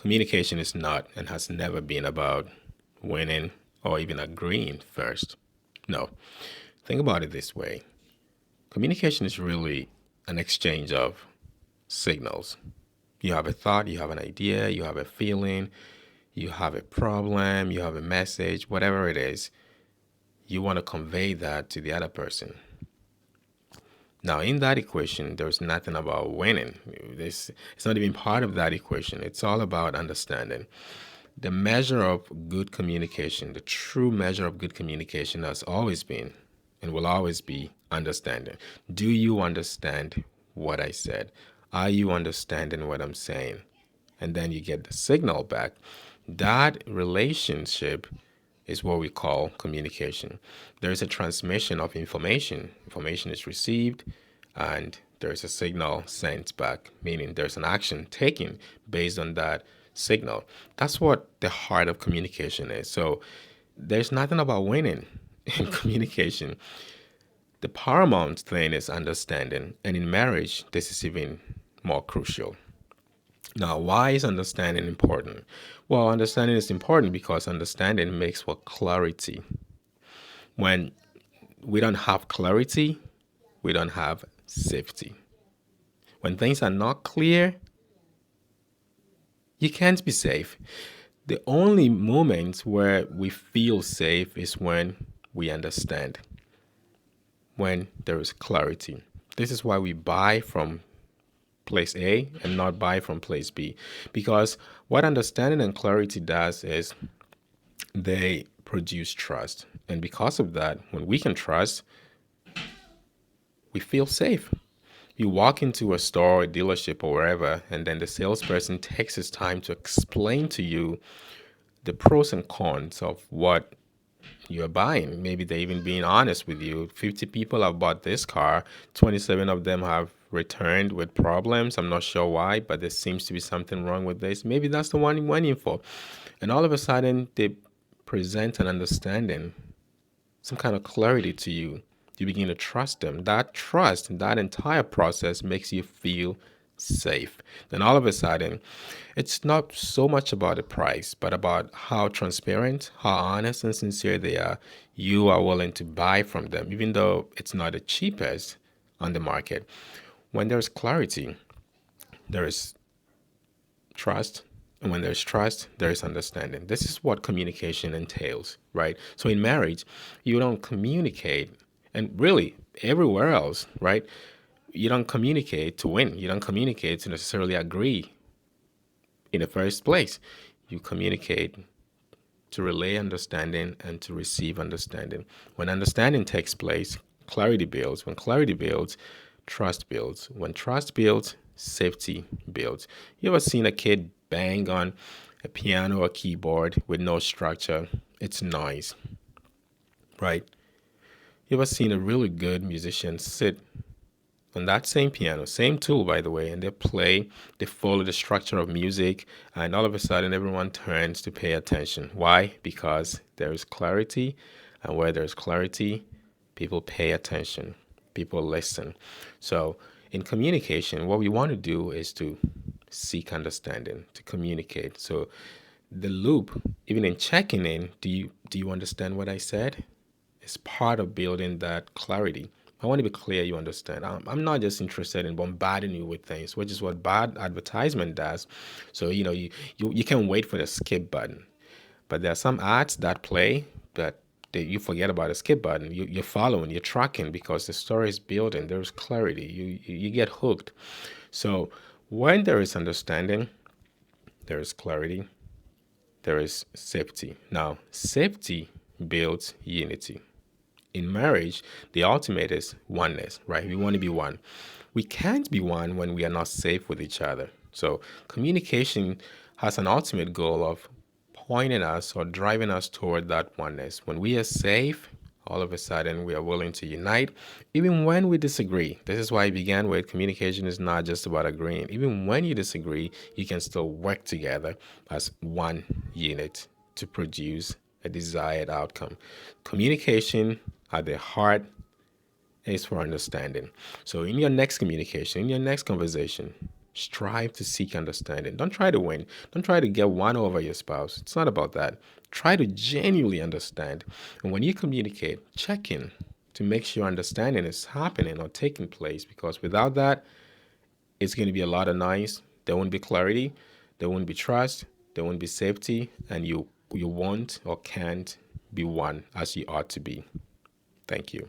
communication is not and has never been about winning or even agreeing first. No. Think about it this way: communication is really an exchange of signals. You have a thought, you have an idea, you have a feeling, you have a problem, you have a message, whatever it is, you want to convey that to the other person. Now, in that equation, there's nothing about winning. It's not even part of that equation. It's all about understanding. The measure of good communication, the true measure of good communication has always been and will always be understanding. Do you understand what I said? Are you understanding what I'm saying? And then you get the signal back. That relationship is what we call communication. There is a transmission of information. Information is received, and there is a signal sent back, meaning there's an action taken based on that signal. That's what the heart of communication is. So there's nothing about winning in communication. The paramount thing is understanding. And in marriage, this is even more crucial. Now, why is understanding important? Well, understanding is important because understanding makes for clarity. When we don't have clarity, we don't have safety. When things are not clear, you can't be safe. The only moment where we feel safe is when we understand, when there is clarity. This is why we buy from place A and not buy from place B. Because what understanding and clarity does is they produce trust. And because of that, when we can trust, we feel safe. You walk into a store, a dealership, or wherever, and then the salesperson takes his time to explain to you the pros and cons of what you're buying. Maybe they're even being honest with you. 50 people have bought this car, 27 of them have returned with problems. I'm not sure why, but there seems to be something wrong with this. Maybe that's the one you went in for. And all of a sudden, they present an understanding, some kind of clarity to you. You begin to trust them. That trust, that entire process makes you feel safe. Then all of a sudden, it's not so much about the price, but about how transparent, how honest and sincere they are. You are willing to buy from them, even though it's not the cheapest on the market. When there's clarity, there is trust. And when there's trust, there is understanding. This is what communication entails, right? So in marriage, you don't communicate, and really everywhere else, right? You don't communicate to win. You don't communicate to necessarily agree in the first place. You communicate to relay understanding and to receive understanding. When understanding takes place, clarity builds. When clarity builds, trust builds. When trust builds, safety builds. You ever seen a kid bang on a piano or keyboard with no structure? It's noise, right? You ever seen a really good musician sit on that same piano, same tool, by the way, and they follow the structure of music, and all of a sudden everyone turns to pay attention. Why? Because there is clarity, and where there's clarity, people pay attention, people listen. So in communication, what we want to do is to seek understanding, to communicate. So the loop, even in checking in, do you understand what I said? It's part of building that clarity. I want to be clear you understand. I'm not just interested in bombarding you with things, which is what bad advertisement does. So, you can wait for the skip button. But there are some ads that play that you forget about the skip button. You're following, you're tracking because the story is building. There's clarity. You get hooked. So when there is understanding, there is clarity, there is safety. Now, safety builds unity. In marriage, the ultimate is oneness, right? We want to be one. We can't be one when we are not safe with each other. So communication has an ultimate goal of pointing us or driving us toward that oneness. When we are safe, all of a sudden we are willing to unite, even when we disagree. This is why I began with communication is not just about agreeing. Even when you disagree, you can still work together as one unit to produce a desired outcome. Communication at the heart is for understanding. So in your next communication, in your next conversation, Strive to seek understanding. Don't try to win. Don't try to get one over your spouse. It's not about that. Try to genuinely understand. And when you communicate, check in to make sure understanding is happening or taking place, because without that, it's going to be a lot of noise. There won't be clarity. There won't be trust. There won't be safety. And you won't or can't be one as you ought to be. Thank you.